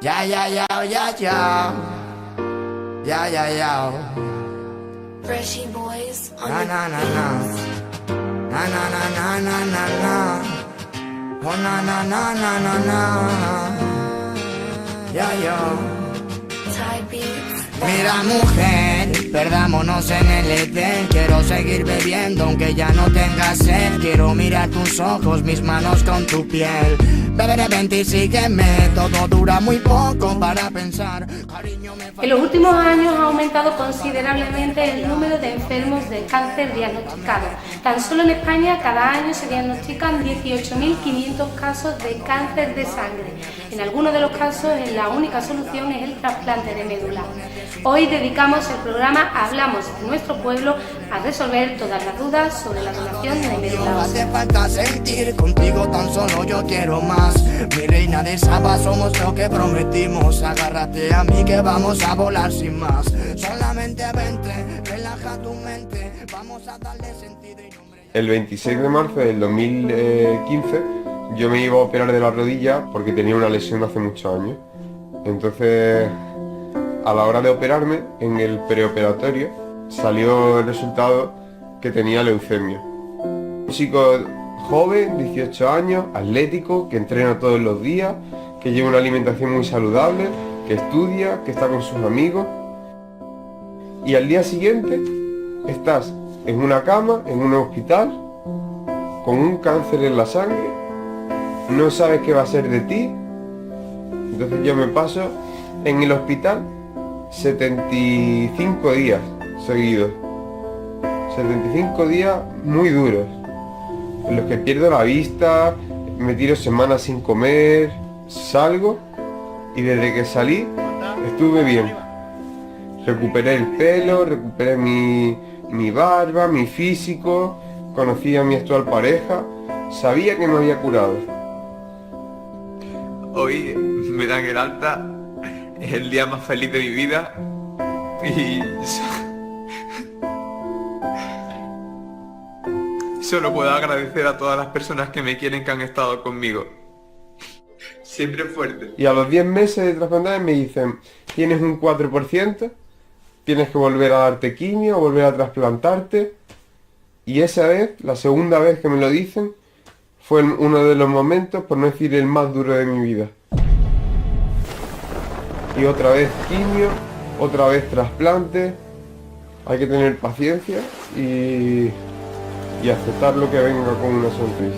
Ya, ya, ya, ya, ya. Ya, ya, ya. Freshy boys on Na, the na, na, na. Na, na, na, na, na, na, na. Oh, na, na, na, na, na, na. Ya, ya. Thai beats. Mira mujer, perdámonos en el Edén. Quiero seguir bebiendo aunque ya no tenga sed. Quiero mirar tus ojos, mis manos con tu piel. Beberé 20 y sígueme, todo dura muy poco para pensar. Cariño, me En los últimos años ha aumentado considerablemente el número de enfermos de cáncer diagnosticados. Tan solo en España cada año se diagnostican 18.500 casos de cáncer de sangre. En algunos de los casos la única solución es el trasplante de médula. Hoy dedicamos el programa Hablamos de nuestro pueblo a resolver todas las dudas sobre la donación de No médula. hace falta sentir, contigo tan solo yo quiero más. Mi reina de Saba, somos lo que prometimos. Agárrate a mí que vamos a volar sin más. Solamente vente, relaja tu mente. Vamos a darle sentido y nombre. El 26 de marzo del 2015 yo me iba a operar de la rodilla porque tenía una lesión de hace muchos años. Entonces, a la hora de operarme, en el preoperatorio, salió el resultado que tenía leucemia. Un chico joven, 18 años, atlético, que entrena todos los días, que lleva una alimentación muy saludable, que estudia, que está con sus amigos. Y al día siguiente estás en una cama, en un hospital, con un cáncer en la sangre, no sabes qué va a ser de ti. Entonces yo me paso en el hospital 75 días seguidos. 75 días muy duros, en los que pierdo la vista, me tiro semanas sin comer, salgo y desde que salí estuve bien. Recuperé el pelo, recuperé mi barba, mi físico, conocí a mi actual pareja, sabía que me había curado. Hoy me dan el alta, es el día más feliz de mi vida y solo puedo agradecer a todas las personas que me quieren, que han estado conmigo. Siempre fuerte. Y a los 10 meses de trasplantar me dicen, tienes un 4%, tienes que volver a darte quimio, volver a trasplantarte. Y esa vez, la segunda vez que me lo dicen, fue uno de los momentos, por no decir el más duro de mi vida. Y otra vez quimio, otra vez trasplante. Hay que tener paciencia y aceptar lo que venga con una sonrisa.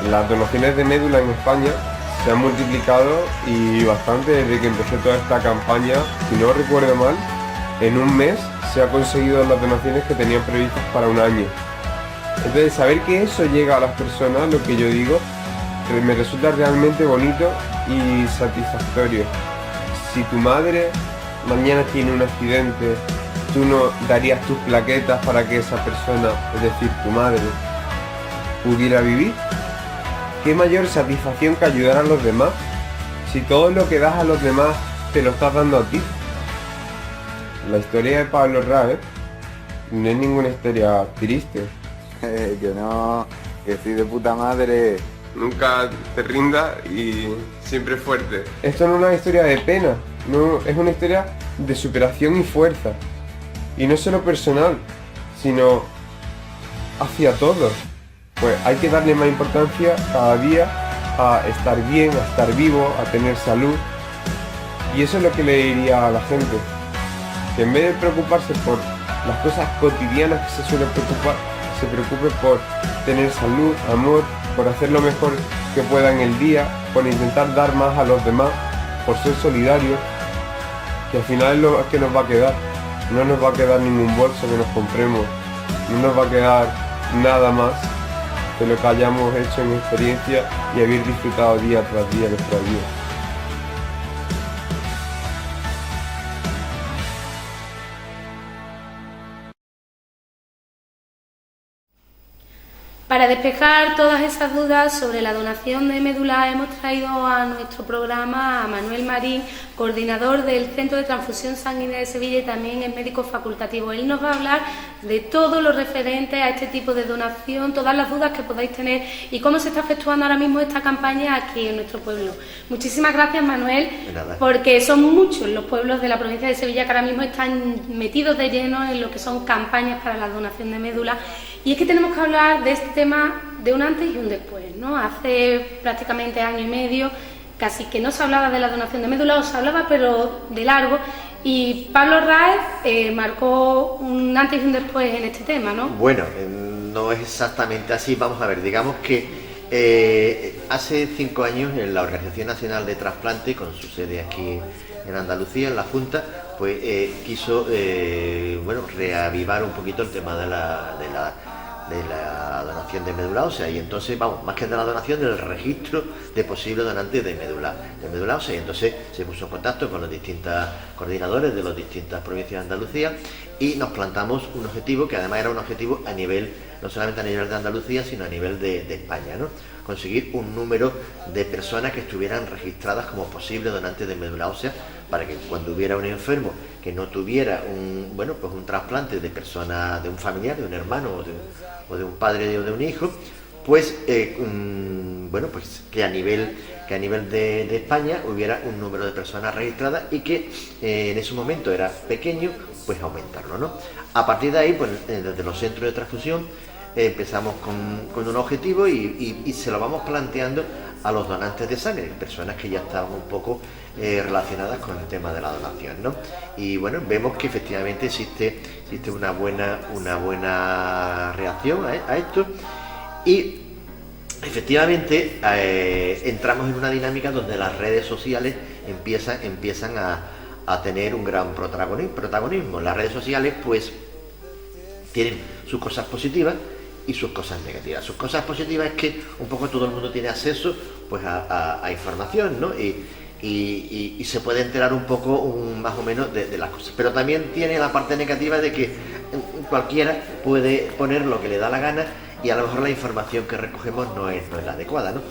Las donaciones de médula en España se han multiplicado y bastante desde que empecé toda esta campaña. Si no recuerdo mal, en un mes se ha conseguido las donaciones que tenían previstas para un año. Entonces, saber que eso llega a las personas, lo que yo digo, me resulta realmente bonito y satisfactorio. Si tu madre mañana tiene un accidente, tú no darías tus plaquetas para que esa persona, es decir, tu madre, pudiera vivir. ¿Qué mayor satisfacción que ayudar a los demás? Si todo lo que das a los demás te lo estás dando a ti. La historia de Pablo Rae no es ninguna historia triste. Que no, que estoy de puta madre. Nunca te rindas y siempre fuerte. Esto no es una historia de pena, no, es una historia de superación y fuerza. Y no solo personal, sino hacia todos. Pues hay que darle más importancia cada día a estar bien, a estar vivo, a tener salud. Y eso es lo que le diría a la gente. Que en vez de preocuparse por las cosas cotidianas que se suele preocupar, se preocupe por tener salud, amor, por hacer lo mejor que pueda en el día, por intentar dar más a los demás, por ser solidarios, que al final es lo que nos va a quedar. No nos va a quedar ningún bolso que nos compremos, no nos va a quedar nada más de lo que hayamos hecho en experiencia y haber disfrutado día tras día nuestra vida. Para Para despejar todas esas dudas sobre la donación de médula hemos traído a nuestro programa a Manuel Marín, coordinador del Centro de Transfusión Sanguínea de Sevilla y también es médico facultativo. Él nos va a hablar de todo lo referente a este tipo de donación, todas las dudas que podáis tener y cómo se está efectuando ahora mismo esta campaña aquí en nuestro pueblo. Muchísimas gracias, Manuel, porque son muchos los pueblos de la provincia de Sevilla que ahora mismo están metidos de lleno en lo que son campañas para la donación de médula. Y es que tenemos que hablar de este tema de un antes y un después, ¿no? Hace prácticamente año y medio casi que no se hablaba de la donación de médula, o se hablaba pero de largo, y Pablo Raez marcó un antes y un después en este tema, ¿no? Bueno, no es exactamente así, vamos a ver, digamos que hace 5 años en la Organización Nacional de Trasplante, con su sede aquí en Andalucía, en la Junta, pues quiso reavivar un poquito el tema de la donación de médula ósea, y entonces, vamos, más que de la donación, del registro de posibles donantes de médula ósea, y entonces se puso en contacto con los distintos coordinadores de las distintas provincias de Andalucía y nos plantamos un objetivo que además era un objetivo a nivel, no solamente a nivel de Andalucía, sino a nivel de España, ¿no? Conseguir un número de personas que estuvieran registradas como posibles donantes de médula ósea, para que cuando hubiera un enfermo que no tuviera un trasplante de persona, de un familiar, de un hermano o de un padre o de un hijo, pues que a nivel de España hubiera un número de personas registradas y que en ese momento era pequeño, pues aumentarlo, ¿no? A partir de ahí, pues desde los centros de transfusión empezamos con un objetivo y se lo vamos planteando a los donantes de sangre, personas que ya estaban un poco relacionadas con el tema de la donación, ¿no? Y bueno, vemos que efectivamente existe una buena reacción a esto, y efectivamente entramos en una dinámica donde las redes sociales empiezan a tener un gran protagonismo. Las redes sociales pues tienen sus cosas positivas y sus cosas negativas. Sus cosas positivas es que un poco todo el mundo tiene acceso pues a información, ¿no? Y se puede enterar un poco más o menos de las cosas. Pero también tiene la parte negativa de que cualquiera puede poner lo que le da la gana y a lo mejor la información que recogemos no es la adecuada, ¿no?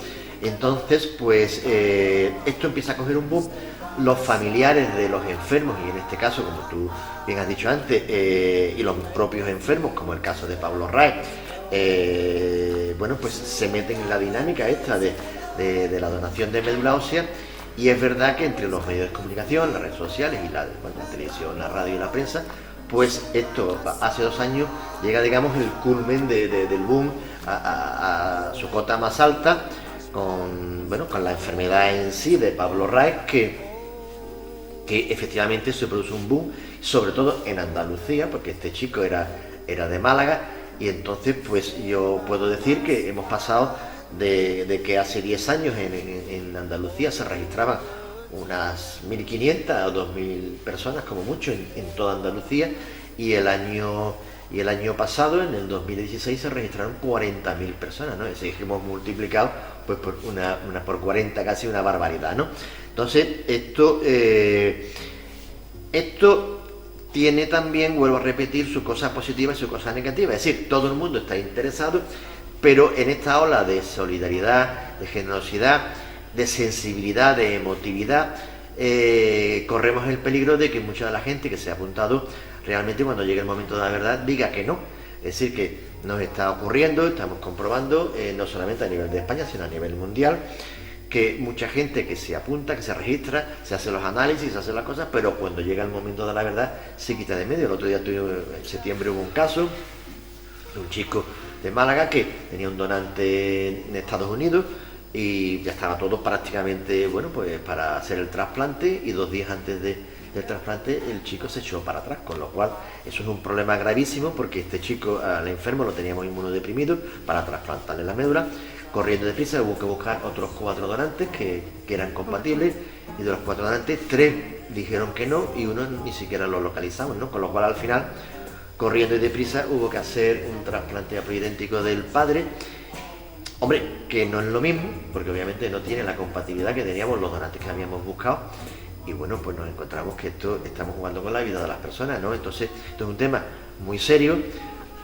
Entonces, pues esto empieza a coger un boom. Los familiares de los enfermos, y en este caso, como tú bien has dicho antes, y los propios enfermos, como el caso de Pablo Raez, pues se meten en la dinámica esta de la donación de médula ósea. Y es verdad que entre los medios de comunicación, las redes sociales y la televisión, la radio y la prensa, pues esto hace 2 años llega, digamos, el culmen del boom a su cota más alta, con la enfermedad en sí de Pablo Raez, que efectivamente se produce un boom, sobre todo en Andalucía, porque este chico era de Málaga, y entonces pues yo puedo decir que hemos pasado de que hace 10 años en Andalucía se registraban unas 1.500 o 2.000 personas como mucho en toda Andalucía, y el año pasado, en el 2016, se registraron 40.000 personas, ¿no? Es decir, que hemos multiplicado pues por por 40, casi una barbaridad, ¿no? Entonces esto tiene también, vuelvo a repetir, sus cosas positivas y sus cosas negativas. Es decir, todo el mundo está interesado, pero en esta ola de solidaridad, de generosidad, de sensibilidad, de emotividad, corremos el peligro de que mucha de la gente que se ha apuntado realmente, cuando llegue el momento de la verdad, diga que no. Es decir, que nos está ocurriendo, estamos comprobando, no solamente a nivel de España, sino a nivel mundial, que mucha gente que se apunta, que se registra, se hace los análisis, se hace las cosas, pero cuando llega el momento de la verdad se quita de medio. El otro día, en septiembre, hubo un caso de un chico de Málaga que tenía un donante en Estados Unidos y ya estaba todo prácticamente pues para hacer el trasplante, y 2 días antes del trasplante el chico se echó para atrás, con lo cual eso es un problema gravísimo, porque este chico, al enfermo, lo teníamos inmunodeprimido para trasplantarle la médula. Corriendo deprisa hubo que buscar otros 4 donantes que eran compatibles, y de los 4 donantes 3 dijeron que no y 1 ni siquiera lo localizamos, ¿no? Con lo cual al final, corriendo y deprisa, hubo que hacer un trasplante idéntico del padre. Hombre, que no es lo mismo, porque obviamente no tiene la compatibilidad que teníamos los donantes que habíamos buscado, y bueno, pues nos encontramos que estamos jugando con la vida de las personas, ¿no? Entonces, esto es un tema muy serio.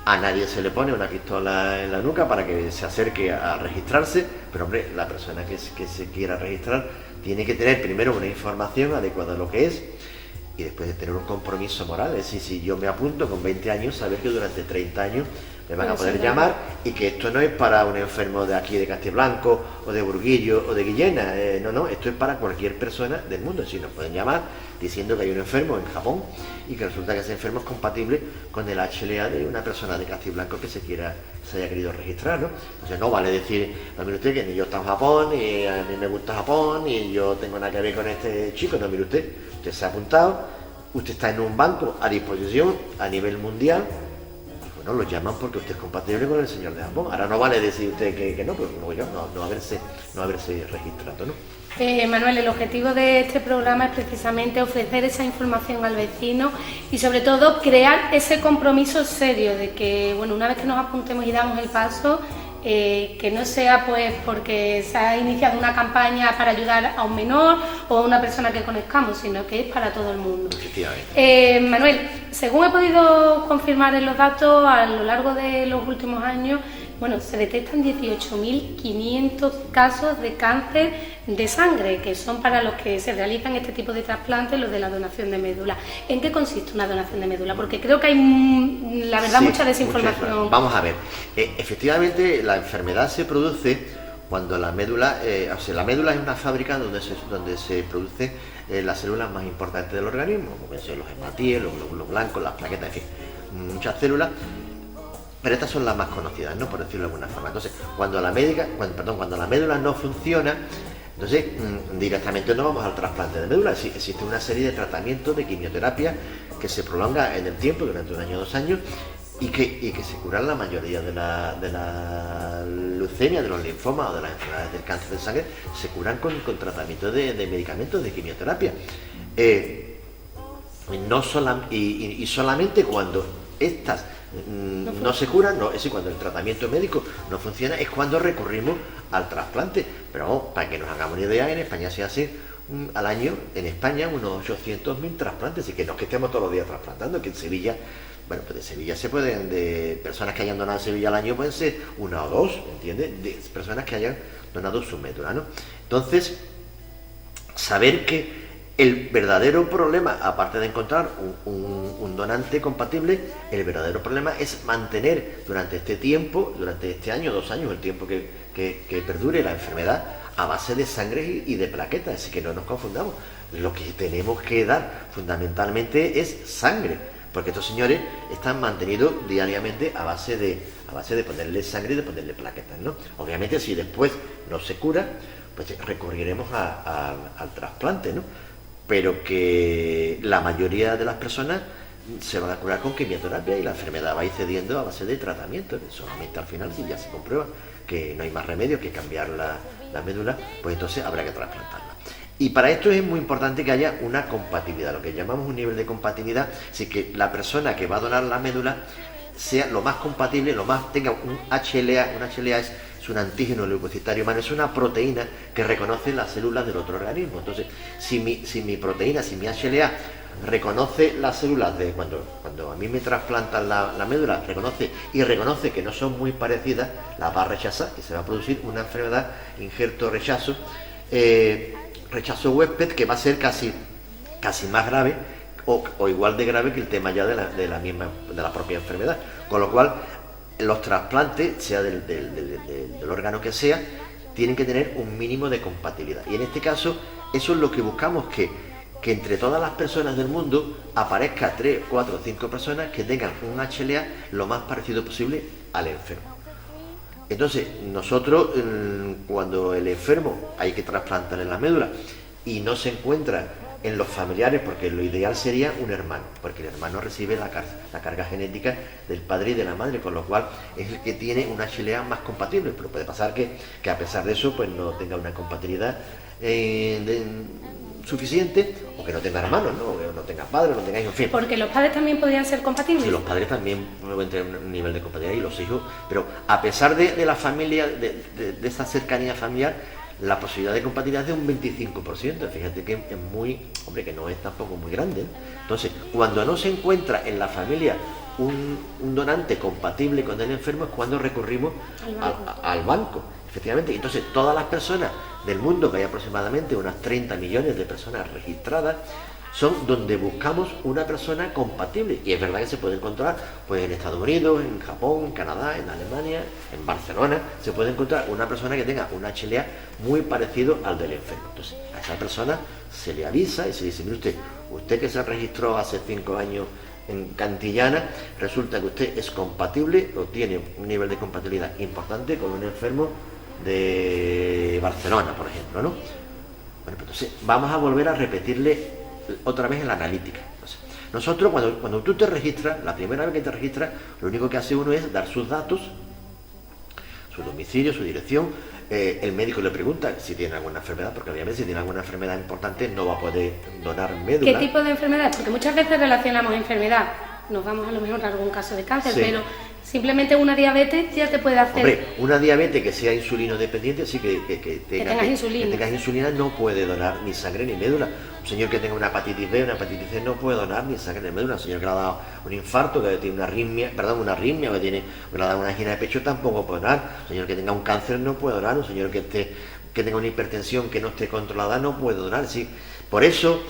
A nadie se le pone una pistola en la nuca para que se acerque a registrarse, pero hombre, la persona que se quiera registrar tiene que tener primero una información adecuada a lo que es y después de tener un compromiso moral. Es decir, si yo me apunto con 20 años, saber que durante 30 años me van a poder llamar y que esto no es para un enfermo de aquí de Castiblanco o de Burguillo o de Guillena, no, esto es para cualquier persona del mundo. Si nos pueden llamar diciendo que hay un enfermo en Japón y que resulta que ese enfermo es compatible con el HLA de una persona de Castiblanco que se haya querido registrar, ¿no? Entonces no vale decir, no, mire usted, que ni yo estoy en Japón, ni a mí me gusta Japón, ni yo tengo nada que ver con este chico. No, mire usted se ha apuntado, usted está en un banco a disposición a nivel mundial. No lo llaman porque usted es compatible con el señor de Japón. Ahora no vale decir usted que no, pero no haberse registrado, ¿no? Manuel, el objetivo de este programa es precisamente ofrecer esa información al vecino y sobre todo crear ese compromiso serio de que, bueno, una vez que nos apuntemos y damos el paso, que no sea pues porque se ha iniciado una campaña para ayudar a un menor o a una persona que conozcamos, sino que es para todo el mundo. Efectivamente. Manuel, según he podido confirmar en los datos, a lo largo de los últimos años, bueno, se detectan 18.500 casos de cáncer de sangre, que son para los que se realizan este tipo de trasplantes, los de la donación de médula. ¿En qué consiste una donación de médula? Porque creo que hay, la verdad, mucha desinformación. Vamos a ver, efectivamente la enfermedad se produce cuando la médula, la médula es una fábrica donde se producen las células más importantes del organismo, como son los hematíes, los glóbulos blancos, las plaquetas, en fin, muchas células. Pero estas son las más conocidas, ¿no? Por decirlo de alguna forma. Entonces, cuando la médula no funciona, entonces directamente no vamos al trasplante de médula. Existe una serie de tratamientos de quimioterapia que se prolonga en el tiempo, durante 1 año o 2 años, y que se curan la mayoría de la leucemia, de los linfomas o de las enfermedades del cáncer de sangre, se curan con tratamientos de medicamentos de quimioterapia. Solamente cuando estas no se curan, es decir, cuando el tratamiento médico no funciona, es cuando recurrimos al trasplante. Pero vamos, para que nos hagamos una idea, en España se hace al año, en España, unos 800.000 trasplantes, y que no es que estemos todos los días trasplantando, que en Sevilla, bueno, pues de Sevilla se pueden, de personas que hayan donado en Sevilla al año, pueden ser 1 o 2, ¿entiendes? De personas que hayan donado su médula, ¿no? Entonces, saber que el verdadero problema, aparte de encontrar un donante compatible, el verdadero problema es mantener durante este tiempo, durante este año, 2 años, el tiempo que perdure la enfermedad, a base de sangre y de plaquetas. Así que no nos confundamos. Lo que tenemos que dar fundamentalmente es sangre, porque estos señores están mantenidos diariamente a base de ponerle sangre y de ponerle plaquetas, ¿no? Obviamente, si después no se cura, pues recurriremos al trasplante, ¿no? Pero que la mayoría de las personas se van a curar con quimioterapia y la enfermedad va a ir cediendo a base de tratamiento. Solamente al final, si ya se comprueba que no hay más remedio que cambiar la médula, pues entonces habrá que trasplantarla. Y para esto es muy importante que haya una compatibilidad, lo que llamamos un nivel de compatibilidad, así que la persona que va a donar la médula sea lo más compatible, tenga un HLA. Un HLA es un antígeno leucocitario humano, es una proteína que reconoce las células del otro organismo. Entonces, si mi proteína, si mi HLA reconoce las células de cuando a mí me trasplantan la médula, reconoce que no son muy parecidas, las va a rechazar y se va a producir una enfermedad injerto-rechazo, rechazo huésped, que va a ser casi más grave o igual de grave que el tema ya de la propia enfermedad. Con lo cual, los trasplantes, sea del órgano que sea, tienen que tener un mínimo de compatibilidad. Y en este caso, eso es lo que buscamos, que entre todas las personas del mundo aparezca 3, 4, 5 personas que tengan un HLA lo más parecido posible al enfermo. Entonces, nosotros, cuando el enfermo hay que trasplantarle la médula y no se encuentra en los familiares, porque lo ideal sería un hermano, porque el hermano recibe la carga genética del padre y de la madre, con lo cual es el que tiene una HLA más compatible, pero puede pasar que a pesar de eso pues no tenga una compatibilidad suficiente, o que no tenga hermanos, ¿no? O que no tenga padres, no tenga hijos, en fin. Porque los padres también podrían ser compatibles. Sí, los padres también pueden tener un nivel de compatibilidad, y los hijos, pero a pesar de la familia, de esa cercanía familiar, la posibilidad de compatibilidad es de un 25%, fíjate que es muy, hombre, que no es tampoco muy grande, ¿no? Entonces, cuando no se encuentra en la familia un donante compatible con el enfermo es cuando recurrimos al banco. Efectivamente, entonces todas las personas del mundo, que hay aproximadamente unas 30 millones de personas registradas, son donde buscamos una persona compatible. Y es verdad que se puede encontrar pues en Estados Unidos, en Japón, en Canadá, en Alemania, en Barcelona, se puede encontrar una persona que tenga un HLA muy parecido al del enfermo. Entonces a esa persona se le avisa y se dice, mire usted que se registró hace 5 años en Cantillana, resulta que usted es compatible o tiene un nivel de compatibilidad importante con un enfermo de Barcelona, por ejemplo, ¿no? Bueno, pues entonces vamos a volver a repetirle otra vez en la analítica. Entonces, nosotros cuando tú te registras, la primera vez que te registras, lo único que hace uno es dar sus datos, su domicilio, su dirección. El médico le pregunta si tiene alguna enfermedad, porque obviamente si tiene alguna enfermedad importante no va a poder donar médula. ¿Qué tipo de enfermedad? Porque muchas veces relacionamos enfermedad, nos vamos a lo mejor a algún caso de cáncer, sí, pero simplemente una diabetes ya te puede hacer... Hombre, una diabetes que sea insulino dependiente, sí que tengas insulina. Que tengas insulina no puede donar ni sangre ni médula. Un señor que tenga una hepatitis B, una hepatitis C no puede donar ni sangre ni médula. Un señor que le ha dado un infarto, que tiene una arritmia, o que le ha dado una angina de pecho tampoco puede donar. Un señor que tenga un cáncer no puede donar. Un señor que tenga una hipertensión que no esté controlada no puede donar. ¿Sí? Por eso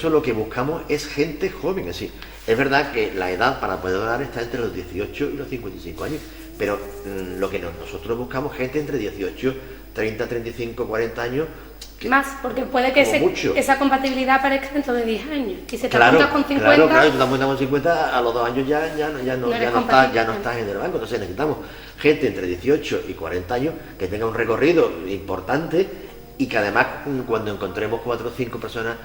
lo que buscamos es gente joven. Es decir, es verdad que la edad para poder donar está entre los 18 y los 55 años, pero lo que nosotros buscamos gente entre 18, 30, 35, 40 años. Más, porque puede que esa compatibilidad aparezca dentro de 10 años. Y se te claro, apunta con 50. Claro, tú te apuntas con 50, a los 2 años ya no estás en el banco. Entonces necesitamos gente entre 18 y 40 años que tenga un recorrido importante y que además cuando encontremos 4 o 5 personas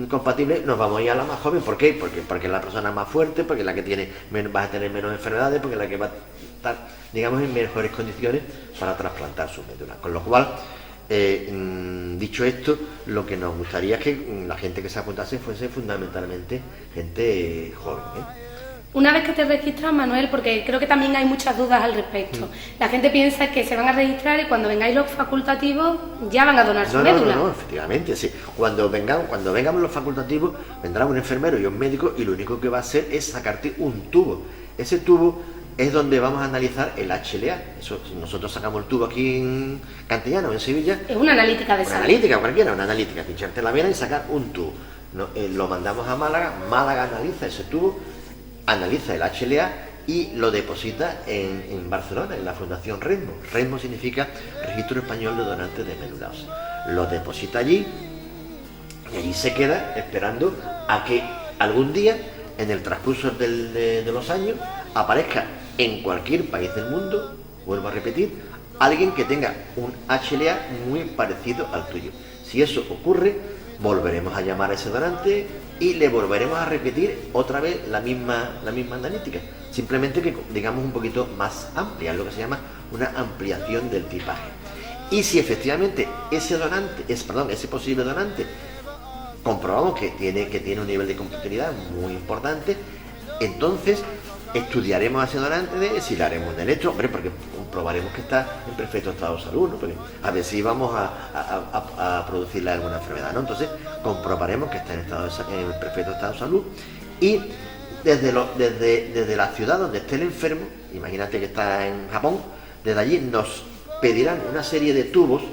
compatibles nos vamos a ir a la más joven. ¿Por qué? Porque es la persona más fuerte, porque es la que va a tener menos enfermedades, porque es la que va a estar, digamos, en mejores condiciones para trasplantar su médula. Con lo cual, dicho esto, lo que nos gustaría es que la gente que se apuntase fuese fundamentalmente gente joven, ¿eh? Una vez que te registras, Manuel, porque creo que también hay muchas dudas al respecto. La gente piensa que se van a registrar y cuando vengáis los facultativos ya van a donar su médula. No, efectivamente, sí. Cuando vengamos los facultativos, vendrá un enfermero y un médico y lo único que va a hacer es sacarte un tubo. Ese tubo es donde vamos a analizar el HLA. Eso, si nosotros sacamos el tubo aquí en Cantillana o en Sevilla... Es una analítica de sangre. Una analítica cualquiera, una analítica, pincharte la vena y sacar un tubo. Lo mandamos a Málaga, Málaga analiza ese tubo, analiza el HLA y lo deposita en Barcelona, en la Fundación RESMO. RESMO significa Registro Español de Donantes de Médula Ósea. Lo deposita allí y allí se queda esperando a que algún día, en el transcurso de los años, aparezca en cualquier país del mundo, vuelvo a repetir, alguien que tenga un HLA muy parecido al tuyo. Si eso ocurre, volveremos a llamar a ese donante y le volveremos a repetir otra vez la misma analítica, simplemente que digamos un poquito más amplia, es lo que se llama una ampliación del tipaje. Y si efectivamente ese posible donante comprobamos que tiene un nivel de compatibilidad muy importante, entonces estudiaremos a ese donante si le haremos un electro, porque comprobaremos que está en perfecto estado de salud, ¿no? Porque a ver si vamos a producirle alguna enfermedad, ¿no? Entonces comprobaremos que está en perfecto estado de salud y desde la ciudad donde esté el enfermo, imagínate que está en Japón, desde allí nos pedirán una serie de tubos,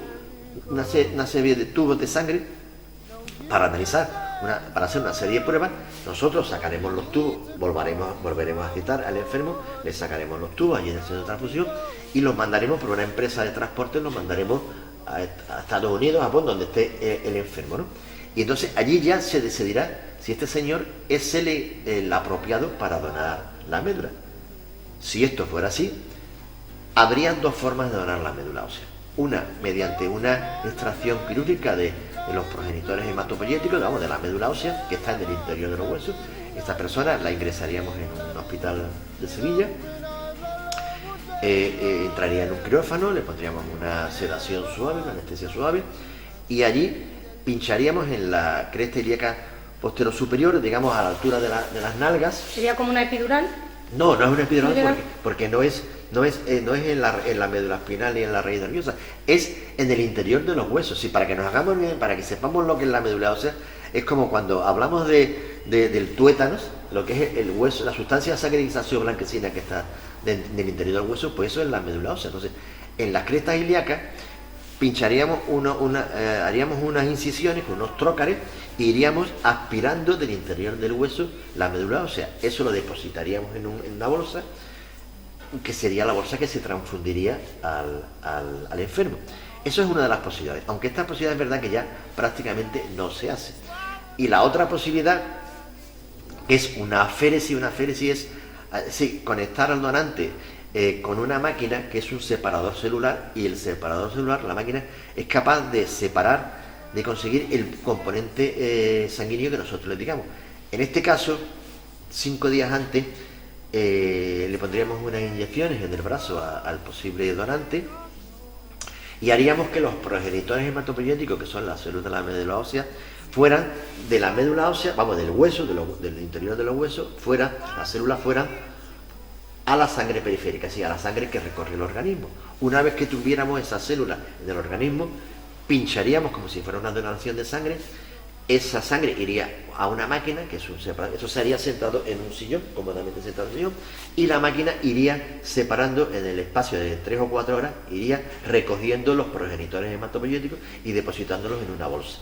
una serie de tubos de sangre para analizar, para hacer una serie de pruebas. Nosotros sacaremos los tubos, volveremos a citar al enfermo, le sacaremos los tubos allí en el centro de transfusión y los mandaremos por una empresa de transporte, los mandaremos a Estados Unidos, a Japón, donde esté el enfermo, ¿no? Y entonces allí ya se decidirá si este señor es el apropiado para donar la médula. Si esto fuera así, habría 2 formas de donar la médula ósea. Una, mediante una extracción quirúrgica de los progenitores hematopoyéticos, digamos, de la médula ósea, que está en el interior de los huesos. Esta persona la ingresaríamos en un hospital de Sevilla, entraría en un quirófano, le pondríamos una sedación suave, una anestesia suave, y allí pincharíamos en la cresta ilíaca posterior superior, digamos a la altura de las nalgas. ¿Sería como una epidural? No, no es una epidural porque no es en la médula espinal ni en la raíz nerviosa, es en el interior de los huesos. Sí, para que nos hagamos bien, para que sepamos lo que es la médula ósea, es como cuando hablamos del tuétanos. lo que es el hueso, la sustancia grisáceo blanquecina que está en el interior del hueso, pues eso es la médula ósea. Entonces, en las crestas ilíacas pincharíamos haríamos unas incisiones con unos trócares e iríamos aspirando del interior del hueso la médula ósea. Eso lo depositaríamos en una bolsa, que sería la bolsa que se transfundiría al enfermo. Eso es una de las posibilidades, aunque esta posibilidad es verdad que ya prácticamente no se hace. Y la otra posibilidad, que es una aféresis es conectar al donante con una máquina que es un separador celular, y el separador celular, la máquina, es capaz de separar, de conseguir el componente sanguíneo que nosotros le digamos. En este caso, 5 días antes, le pondríamos unas inyecciones en el brazo al posible donante y haríamos que los progenitores hematopoyéticos, que son las células de la médula ósea, fueran de la médula ósea, vamos, del hueso, del interior de los huesos, las células fueran a la sangre periférica, así, a la sangre que recorre el organismo. Una vez que tuviéramos esas células en el organismo, pincharíamos como si fuera una donación de sangre. Esa sangre iría a una máquina, que es un separador, eso sería sentado en un sillón, cómodamente sentado en un sillón, y la máquina iría separando en el espacio de 3 o 4 horas, iría recogiendo los progenitores hematopoyéticos y depositándolos en una bolsa.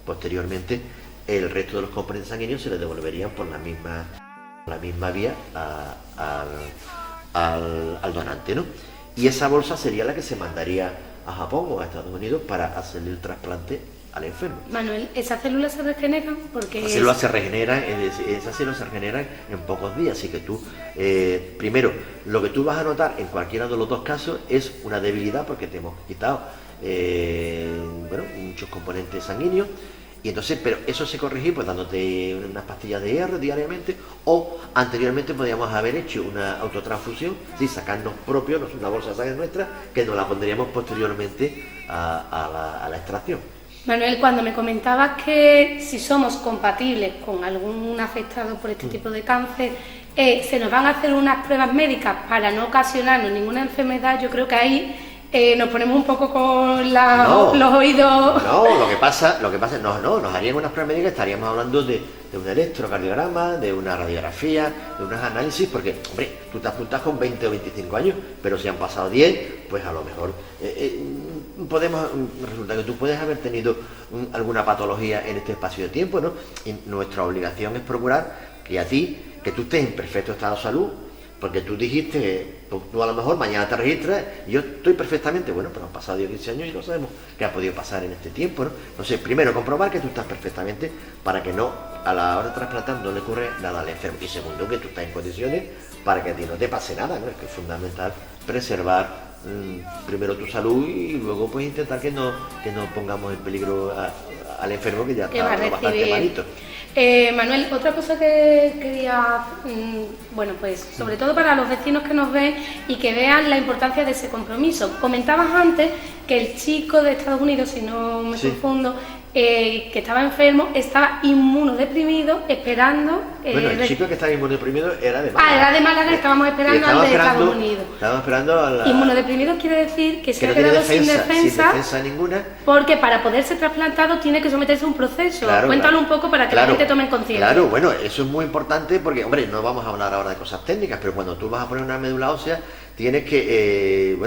Posteriormente, el resto de los componentes sanguíneos se les devolverían por la misma vía al donante, ¿no? Y esa bolsa sería la que se mandaría a Japón o a Estados Unidos para hacerle el trasplante al enfermo. Manuel, ¿esas células se regeneran? Porque esas células se regeneran en pocos días, así que tú, primero, lo que tú vas a notar en cualquiera de los dos casos es una debilidad, porque te hemos quitado muchos componentes sanguíneos, y entonces, pero eso se corregía pues dándote unas pastillas de hierro diariamente, o anteriormente podríamos haber hecho una autotransfusión, ¿sí? Sacarnos propios, una bolsa de sangre nuestra, que nos la pondríamos posteriormente a la extracción. Manuel, cuando me comentabas que si somos compatibles con algún afectado por este tipo de cáncer, se nos van a hacer unas pruebas médicas para no ocasionarnos ninguna enfermedad, yo creo que ahí nos ponemos un poco con los oídos. No, lo que pasa es nos harían unas pruebas médicas, estaríamos hablando de un electrocardiograma, de una radiografía, de unos análisis, porque, hombre, tú te apuntas con 20 o 25 años, pero si han pasado 10, pues a lo mejor resulta que tú puedes haber tenido alguna patología en este espacio de tiempo, ¿no? Y nuestra obligación es procurar que tú estés en perfecto estado de salud, porque tú dijiste, tú a lo mejor mañana te registras y yo estoy perfectamente, bueno, pero han pasado 10 o 15 años y no sabemos qué ha podido pasar en este tiempo, ¿no? Entonces, primero, comprobar que tú estás perfectamente para que no, a la hora de trasplantar, no le ocurre nada al enfermo. Y segundo, que tú estás en condiciones para que a ti no te pase nada, ¿no? Es que es fundamental preservar primero tu salud y luego pues intentar que no pongamos en peligro al enfermo, que ya está bastante malito. Manuel, otra cosa que quería, pues sobre todo para los vecinos que nos ven y que vean la importancia de ese compromiso. Comentabas antes que el chico de Estados Unidos, si no me confundo, que estaba enfermo, estaba inmunodeprimido, esperando... el chico que estaba inmunodeprimido era de Málaga. Era de Málaga, estábamos esperando al de Estados Unidos. Estábamos esperando a la... Inmunodeprimido quiere decir que se ha quedado sin defensa ninguna. Porque para poder ser trasplantado tiene que someterse a un proceso. Cuéntalo un poco para que la gente tome conciencia. Claro, bueno, eso es muy importante porque, hombre, no vamos a hablar ahora de cosas técnicas, pero cuando tú vas a poner una médula ósea, tienes que,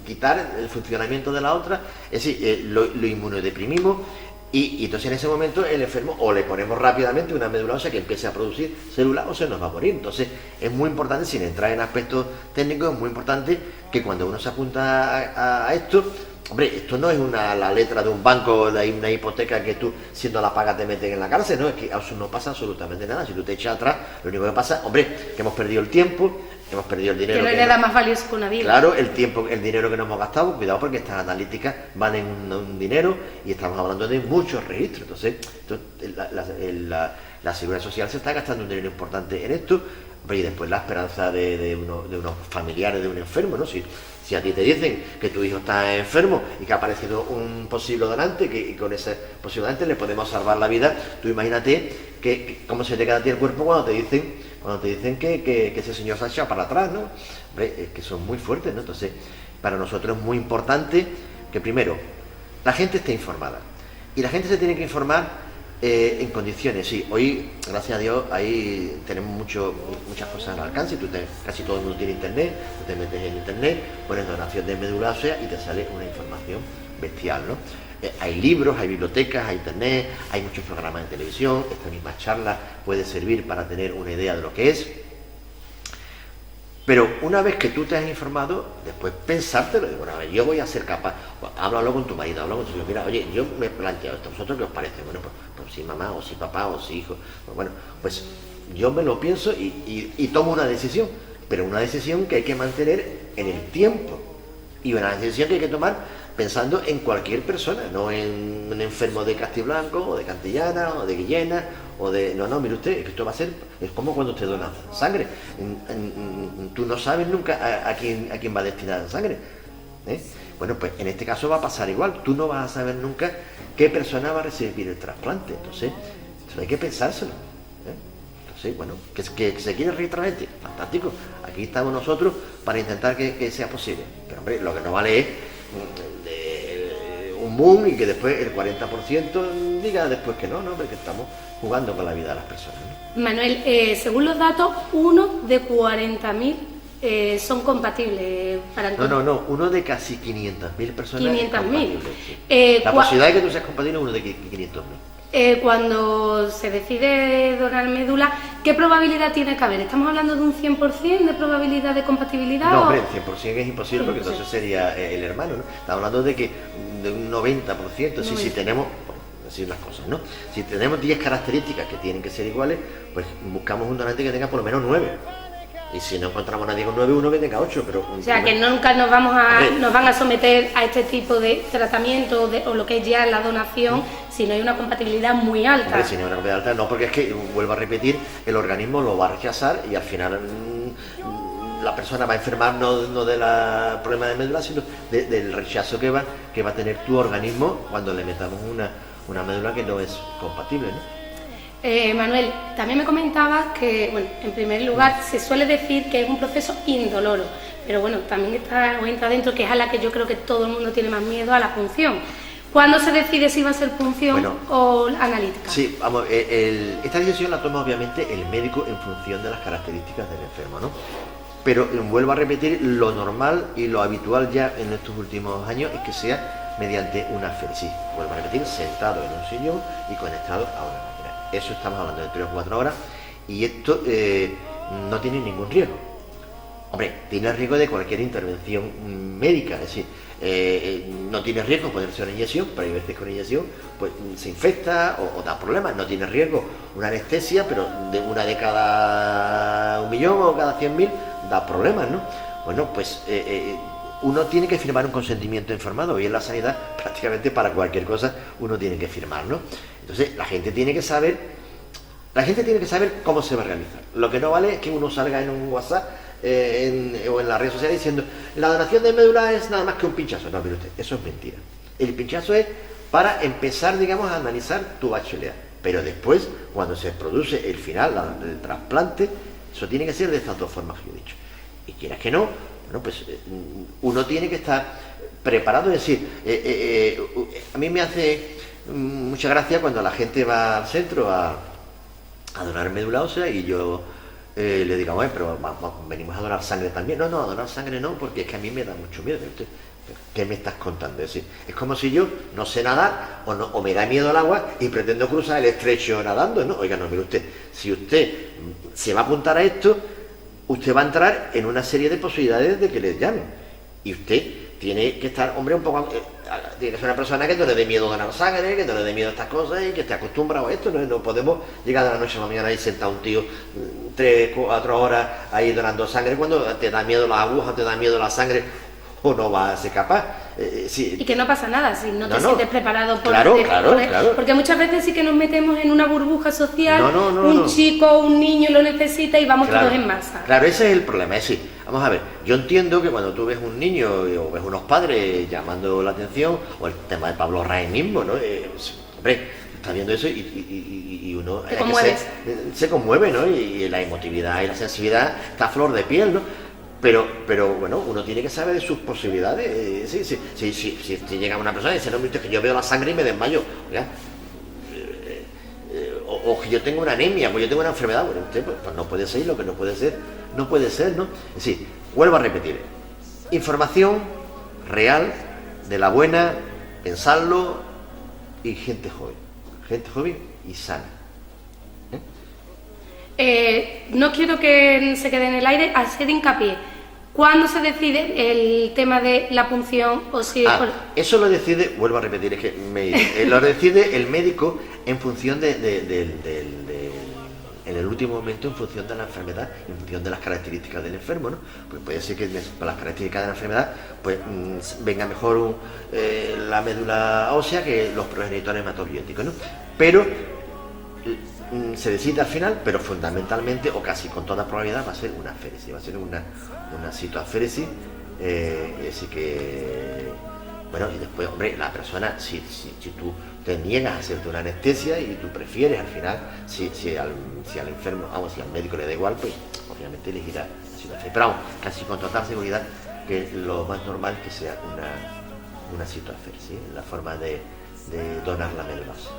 quitar el funcionamiento de la otra, es decir, lo inmunodeprimimos y entonces en ese momento el enfermo o le ponemos rápidamente una médula ósea que empiece a producir células o se nos va a morir. Entonces es muy importante, sin entrar en aspectos técnicos, es muy importante que cuando uno se apunta a esto, hombre, esto no es la letra de un banco, de una hipoteca que tú, siendo la paga, te meten en la cárcel, no, es que no pasa absolutamente nada. Si tú te echas atrás, lo único que pasa, hombre, que hemos perdido el tiempo, hemos perdido el dinero. Que no hay nada más valioso que una vida. Claro, el tiempo, el dinero que nos hemos gastado, cuidado porque estas analíticas valen un dinero y estamos hablando de muchos registros. Entonces, la Seguridad Social se está gastando un dinero importante en esto, y después la esperanza de unos familiares de un enfermo, ¿no? Si a ti te dicen que tu hijo está enfermo y que ha aparecido un posible donante, y con ese posible donante le podemos salvar la vida, tú imagínate cómo se te queda a ti el cuerpo cuando te dicen que ese señor se ha echado para atrás, ¿no? Hombre, es que son muy fuertes, ¿no? Entonces, para nosotros es muy importante que primero la gente esté informada. Y la gente se tiene que informar En condiciones, sí. Hoy, gracias a Dios, ahí tenemos muchas cosas al alcance. Casi todo el mundo tiene internet, tú te metes en internet, pones donación de médula ósea y te sale una información bestial, ¿no? Hay libros, hay bibliotecas, hay internet, hay muchos programas de televisión. Esta misma charla puede servir para tener una idea de lo que es. Pero una vez que tú te has informado, después pensártelo, digo, bueno, a ver, yo voy a ser capaz, háblalo con tu marido, háblalo con tu hijo, mira, oye, yo me he planteado esto, ¿vosotros qué os parece? Bueno, pues si mamá, o si papá, o si hijo, bueno, pues yo me lo pienso y tomo una decisión, pero una decisión que hay que mantener en el tiempo, y una decisión que hay que tomar pensando en cualquier persona, no en un enfermo de Castiblanco, o de Cantillana, o de Guillena, o de... No, mire usted, esto va a ser... Es como cuando usted dona sangre. Tú no sabes nunca a quién va a destinar la sangre. Bueno, pues en este caso va a pasar igual. Tú no vas a saber nunca qué persona va a recibir el trasplante. Entonces hay que pensárselo. Entonces, bueno, que se quiere registrar la gente. Fantástico. Aquí estamos nosotros para intentar que sea posible. Pero, hombre, lo que no vale es... un boom y que después el 40% diga después que no, porque estamos jugando con la vida de las personas, ¿no? Manuel, según los datos, 1 de 40.000 son compatibles para... No, uno de casi 500.000 personas 500.000. Sí. La posibilidad de que tú seas compatible es uno de 500.000. Cuando se decide donar médula, ¿qué probabilidad tiene que haber? ¿Estamos hablando de un 100% de probabilidad de compatibilidad? No, hombre, el 100% es imposible porque entonces sería el hermano, ¿no? Estamos hablando de un 90%, si tenemos, decir unas cosas, ¿no? Si tenemos 10 características que tienen que ser iguales, pues buscamos un donante que tenga por lo menos 9. Y si no encontramos a nadie con 9, uno que tenga 8, pero... O sea, que nunca nos van a someter a este tipo de tratamiento o lo que es ya la donación, si no hay una compatibilidad muy alta. Hombre, si no hay una compatibilidad alta, no, porque es que, vuelvo a repetir, el organismo lo va a rechazar y al final la persona va a enfermar no del problema de médula, sino del rechazo que va a tener tu organismo cuando le metamos una médula que no es compatible, ¿no? Manuel, también me comentabas que, bueno, en primer lugar, se suele decir que es un proceso indoloro, pero bueno, también entra dentro, que es a la que yo creo que todo el mundo tiene más miedo, a la punción. ¿Cuándo se decide si va a ser punción o analítica? Sí, vamos, esta decisión la toma obviamente el médico en función de las características del enfermo, ¿no? Pero vuelvo a repetir, lo normal y lo habitual ya en estos últimos años es que sea mediante una féresis. Vuelvo a repetir, sentado en un sillón y conectado a una máquina. Eso estamos hablando de 3 o 4 horas y esto no tiene ningún riesgo. Hombre, tiene riesgo de cualquier intervención médica, es decir, no tiene riesgo ponerse una inyección, pero hay veces que una inyección pues, se infecta o da problemas. No tiene riesgo una anestesia, pero de una de cada 1.000.000 o cada 100.000 da problemas, ¿no? Bueno, pues uno tiene que firmar un consentimiento informado y en la sanidad prácticamente para cualquier cosa uno tiene que firmar, ¿no? Entonces la gente tiene que saber cómo se va a realizar. Lo que no vale es que uno salga en un WhatsApp o en las redes sociales diciendo la donación de médula es nada más que un pinchazo. No, mire usted, eso es mentira. El pinchazo es para empezar, digamos, a analizar tu HLA. Pero después, cuando se produce el final, el trasplante, eso tiene que ser de estas dos formas que yo he dicho. Y quieras que no, bueno, pues uno tiene que estar preparado. Es decir, a mí me hace mucha gracia cuando la gente va al centro a donar médula ósea y yo le digo, bueno, pero venimos a donar sangre también. No, a donar sangre no, porque es que a mí me da mucho miedo. ¿Qué me estás contando? Es decir, es como si yo no sé nadar o me da miedo el agua y pretendo cruzar el estrecho nadando, ¿no? Oiga, no, mire usted, si usted se va a apuntar a esto, usted va a entrar en una serie de posibilidades de que le llamen. Y usted tiene que estar, hombre, un poco... tiene que ser una persona que no le dé miedo donar sangre, que no le dé miedo a estas cosas y que esté acostumbrado a esto. No podemos llegar de la noche a la mañana y sentar a un tío 3, 4 horas ahí donando sangre cuando te da miedo las agujas, te da miedo la sangre o no vas a ser capaz. Sí. Y que no pasa nada si no te sientes preparado por claro. Porque muchas veces sí que nos metemos en una burbuja social, un chico, un niño lo necesita y vamos todos en masa. Claro, ese es el problema, es decir, vamos a ver, yo entiendo que cuando tú ves un niño o ves unos padres llamando la atención, o el tema de Pablo Rae mismo, ¿no? Hombre, está viendo eso y uno se conmueve, ¿no? Y la emotividad y la sensibilidad está a flor de piel, ¿no? Pero bueno, uno tiene que saber de sus posibilidades. Si llega una persona y dice, no, mire, que yo veo la sangre y me desmayo. Oiga, o que yo tengo una anemia, o yo tengo una enfermedad, bueno, usted pues no puede ser, lo que no puede ser, no puede ser, ¿no? Es decir, vuelvo a repetir, información real, de la buena, pensarlo, y gente joven y sana. No quiero que se quede en el aire, hacer hincapié. ¿Cuándo se decide el tema de la punción o si eso lo decide, vuelvo a repetir, es que lo decide el médico en función en el último momento, en función de la enfermedad, en función de las características del enfermo, ¿no? Pues puede ser que por las características de la enfermedad pues venga mejor la médula ósea que los progenitores hematobióticos, ¿no? Pero se decide al final, pero fundamentalmente, o casi con toda probabilidad, va a ser una aféresis, va a ser una citoaféresis, así que, bueno, y después, hombre, la persona, si tú te niegas a hacerte una anestesia y tú prefieres al final, si al enfermo, si al médico le da igual, pues obviamente elegirá la citoaféresis, pero vamos, casi con total seguridad que lo más normal es que sea una citoaféresis, ¿sí? La forma de donar la médula ósea.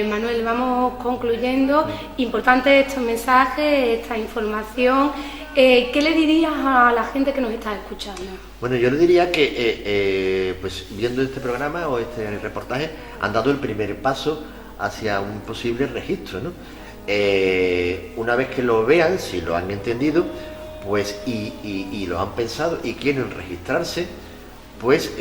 Manuel, vamos concluyendo. Importante estos mensajes, esta información. ¿Qué le dirías a la gente que nos está escuchando? Bueno, yo le diría que, pues viendo este programa o este reportaje, han dado el primer paso hacia un posible registro, ¿no? Una vez que lo vean, si lo han entendido, pues y lo han pensado y quieren registrarse, pues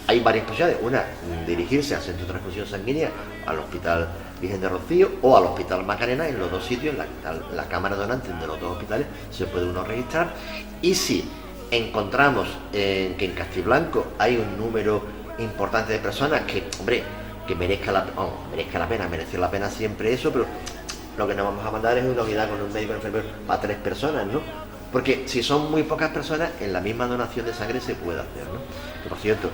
hay varias posibilidades. Una, dirigirse al Centro de Transfusión Sanguínea, al Hospital Virgen de Rocío o al Hospital Macarena. En los dos sitios, en la cámara donante de los dos hospitales, se puede uno registrar. Y si encontramos que en Castiblanco hay un número importante de personas que, hombre, que merece la pena siempre eso, pero lo que nos vamos a mandar es una unidad con un médico enfermero para 3 personas, ¿no? Porque si son muy pocas personas, en la misma donación de sangre se puede hacer, ¿no? Que por cierto,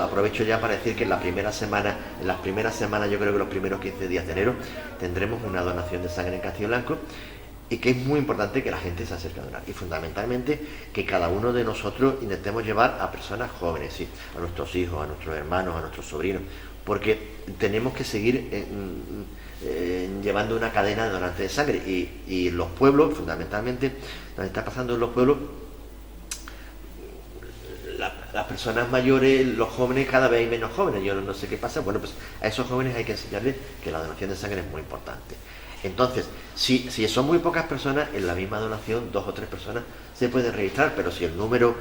aprovecho ya para decir que en las primeras semanas, yo creo que los primeros 15 días de enero, tendremos una donación de sangre en Castiblanco, y que es muy importante que la gente se acerque a donar, y fundamentalmente que cada uno de nosotros intentemos llevar a personas jóvenes, ¿sí? A nuestros hijos, a nuestros hermanos, a nuestros sobrinos, porque tenemos que seguir llevando una cadena de donantes de sangre, y los pueblos, fundamentalmente, lo que está pasando en los pueblos, las personas mayores, los jóvenes, cada vez hay menos jóvenes, yo no sé qué pasa. Bueno, pues a esos jóvenes hay que enseñarles que la donación de sangre es muy importante. Entonces, si son muy pocas personas, en la misma donación, 2 o 3 personas se pueden registrar, pero si el número,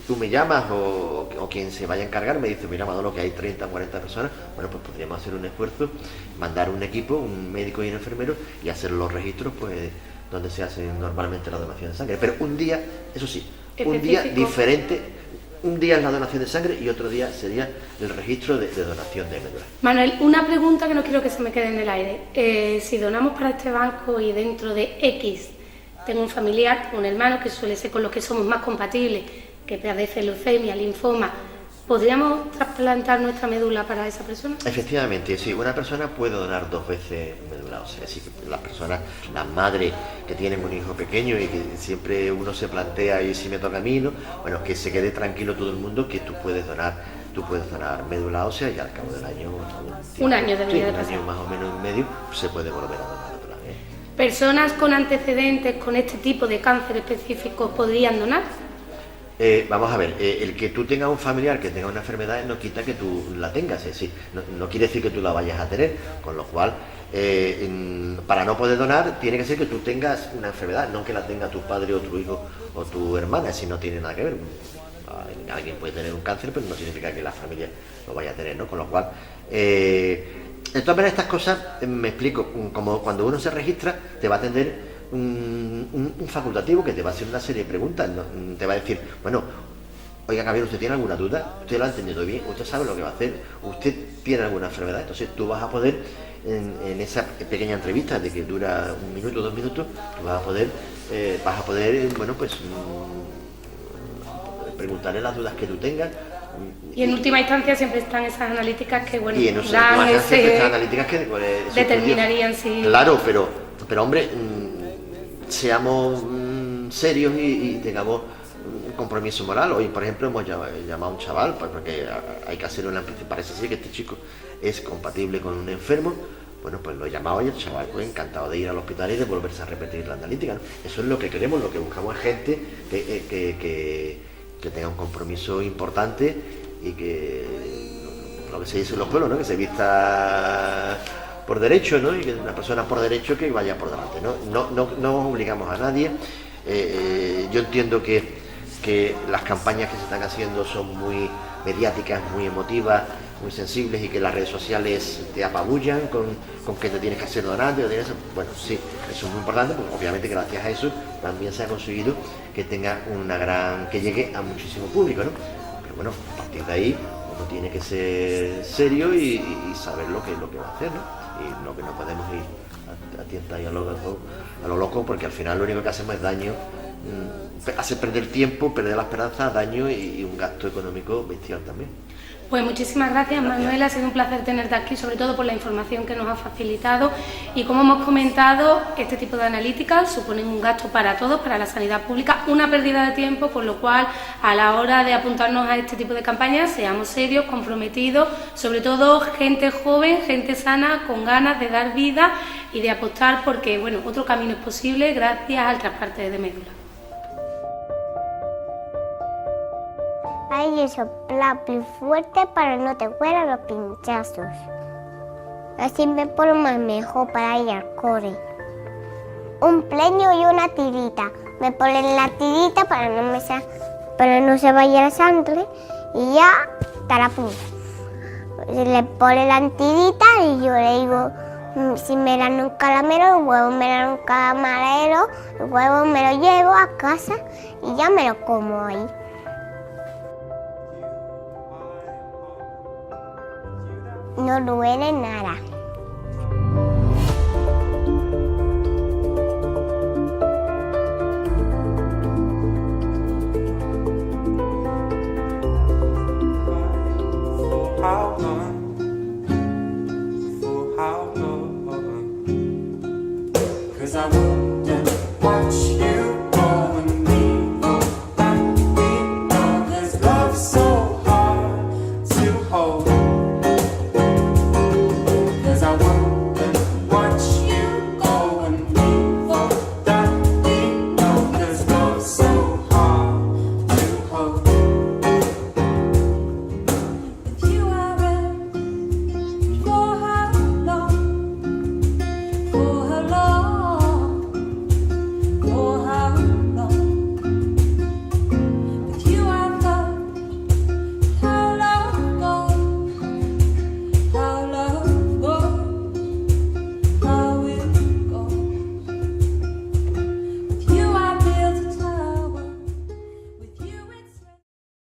tú me llamas o quien se vaya a encargar me dice, mira Manolo, que hay 30 o 40 personas, bueno, pues podríamos hacer un esfuerzo, mandar un equipo, un médico y un enfermero, y hacer los registros, pues, donde se hace normalmente la donación de sangre. Pero un día, eso sí, un día diferente, un día es la donación de sangre y otro día sería el registro de donación de médula. Manuel, una pregunta que no quiero que se me quede en el aire. Si donamos para este banco y dentro de X tengo un familiar, un hermano que suele ser con los que somos más compatibles, que padece leucemia, linfoma, ¿podríamos trasplantar nuestra médula para esa persona? Efectivamente, sí, una persona puede donar 2 veces médula ósea. Así que las personas, las madres que tienen un hijo pequeño y que siempre uno se plantea, y si me toca a mí, ¿no? Bueno, que se quede tranquilo todo el mundo, que tú puedes donar médula ósea, y al cabo del año, un año debería de pasar. pasar. Un año más o menos en medio, se puede volver a donar otra vez. ¿Personas con antecedentes con este tipo de cáncer específico podrían donar? Vamos a ver, el que tú tengas un familiar que tenga una enfermedad no quita que tú la tengas, es decir, no quiere decir que tú la vayas a tener, con lo cual, para no poder donar, tiene que ser que tú tengas una enfermedad, no que la tenga tu padre o tu hijo o tu hermana, si no tiene nada que ver. Alguien puede tener un cáncer, pero no significa que la familia lo vaya a tener, ¿no? Con lo cual, de todas maneras, estas cosas, me explico, como cuando uno se registra, te va a atender un facultativo que te va a hacer una serie de preguntas, ¿no? Te va a decir, bueno, oiga caballero, ¿usted tiene alguna duda? ¿Usted lo ha entendido bien? ¿Usted sabe lo que va a hacer? ¿Usted tiene alguna enfermedad? Entonces tú vas a poder, en esa pequeña entrevista de que dura 1 minuto, 2 minutos, tú vas a poder, bueno, pues preguntarle las dudas que tú tengas. Y en última instancia siempre están esas analíticas que, bueno, dan ese, analíticas que determinarían si... Claro, pero hombre, seamos serios y tengamos compromiso moral. Hoy, por ejemplo, hemos llamado a un chaval, pues, porque hay que hacer una... Parece ser que este chico es compatible con un enfermo. Bueno, pues lo he llamado y el chaval pues encantado de ir al hospital y de volverse a repetir la analítica, ¿no? Eso es lo que queremos, lo que buscamos es gente que tenga un compromiso importante y que, lo que se dice en los pueblos, ¿no? Que se vista por derecho, ¿no? Y que una persona por derecho que vaya por delante, ¿no? No obligamos a nadie. Yo entiendo que las campañas que se están haciendo son muy mediáticas, muy emotivas, muy sensibles, y que las redes sociales te apabullan con que te tienes que hacer donante. Bueno, sí, eso es muy importante, porque obviamente gracias a eso también se ha conseguido que tenga que llegue a muchísimo público, ¿no? Pero bueno, a partir de ahí uno tiene que ser serio y saber lo que va a hacer, ¿no? Y lo que no podemos ir a tienta y a lo loco, porque al final lo único que hacemos es daño, hace perder tiempo, perder la esperanza, daño y un gasto económico bestial también. Pues muchísimas gracias, Manuel, ha sido un placer tenerte aquí, sobre todo por la información que nos has facilitado, y como hemos comentado, este tipo de analíticas suponen un gasto para todos, para la sanidad pública, una pérdida de tiempo, por lo cual a la hora de apuntarnos a este tipo de campañas seamos serios, comprometidos, sobre todo gente joven, gente sana, con ganas de dar vida y de apostar, porque bueno, otro camino es posible gracias al trasplante de médula. Hay que soplar muy fuerte para que no te huelan los pinchazos. Así me pongo más mejor para ir al cole. Un pleño y una tirita. Me ponen la tirita para no se vaya la sangre y ya está la punta. Le ponen la tirita y yo le digo, si me dan un calamero, el huevo me dan un camarero, el huevo me lo llevo a casa y ya me lo como ahí. No duele nada.